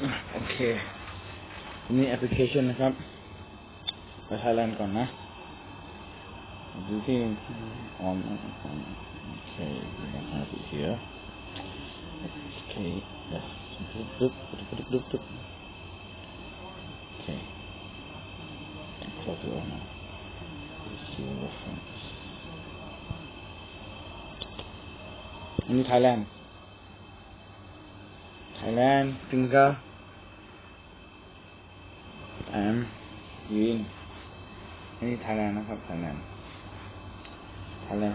โอเคนี่แอปพลิเคชันนะครับไปไทยแลนด์ก่อนนะดูที่on okay we don't have it here okay yes okay close it all now see reference อันนี้ไทยแลนด์finger and in อันนี้ไทยแลนด์นะครับไทยแลนด์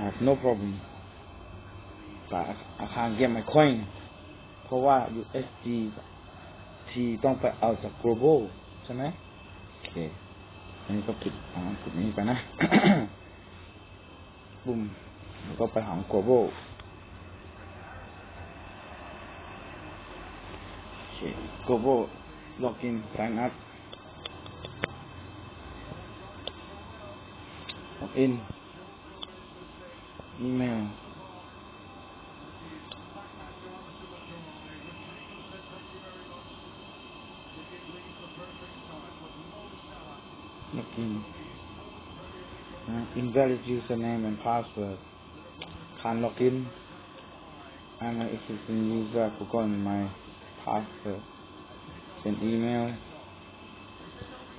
have no problem but I can't get my coin เพราะว่า USDT ต้องไปเอาจาก global ใช่ไหมโอเคอันนี้ก็ปิดนี้ไปนะ บุ้มแล้วก็ไปหา global โอเค global login sign up login email login invalid username and password can't log in I'm an existing user forgotten my password send email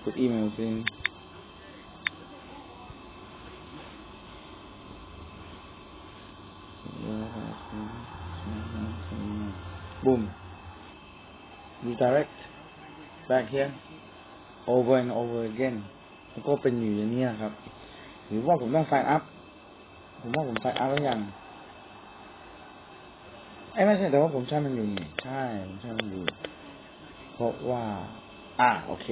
put emails in boom redirect back here over and over again แล้วก็เป็นอยู่อย่างนี้ครับหรือว่าผมต้อง sign up ผมว่าผม sign up แล้วยังไม่ใช่แต่ว่าผมใช้มันอยู่นี่ใช่ผมใช้มันอยู่เพราะว่าโอเค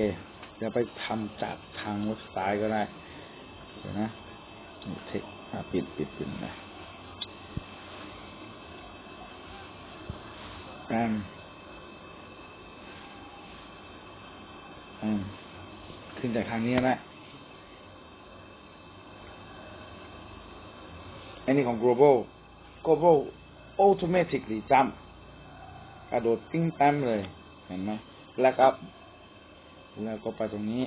เดี๋ยวไปทำจากทางเว็บไซต์ก็ได้เดี๋ยวนะเทคปิดนะขึ้นจากทางนี้นะอันนี้ของ global automatically jump กระโดดติ้งแต้มเลยเห็นไหมแล้วก็ไปตรงนี้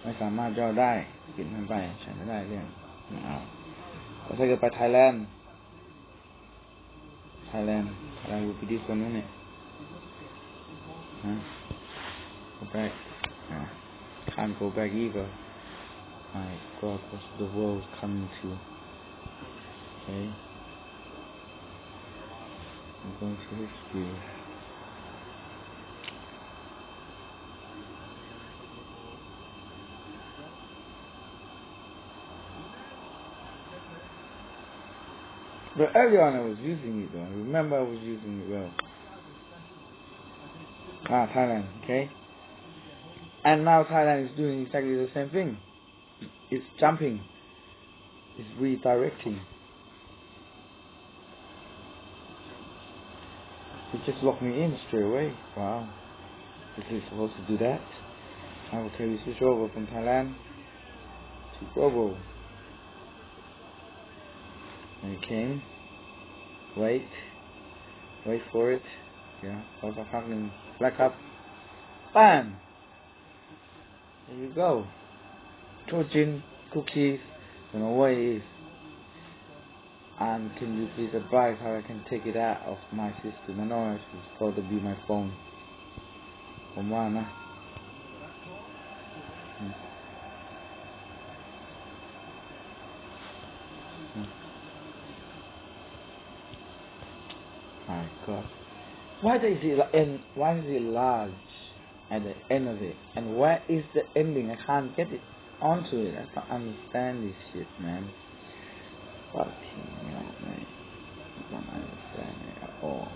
ไม่สามารถย่อได้ปิดมันไปใช้ไม่ได้เรื่องก็ถ้าเกิดไป Thailand will be this oneเนี่ยgo back can't go back either my God what's the world coming to okay I'm going to history but earlier on I was using it though. I remember I was using it well. Thailand, okay? And now Thailand is doing exactly the same thing. It's jumping. It's redirecting. It just locked me in straight away. Wow. Is it supposed to do that? Okay, we switch over from Thailand to global. Okay. Wait for it. Yeah, back up. Bam! There you go. Trojan cookies. Don't know what it is. And can you please advise how I can take it out of my system? I know it's supposed to be my phone. Come on, huh? My God. Why is it large at the end of it? And where is the ending? I can't get it onto it. I don't understand this shit, man. Fucking hell, man. I don't understand it at all.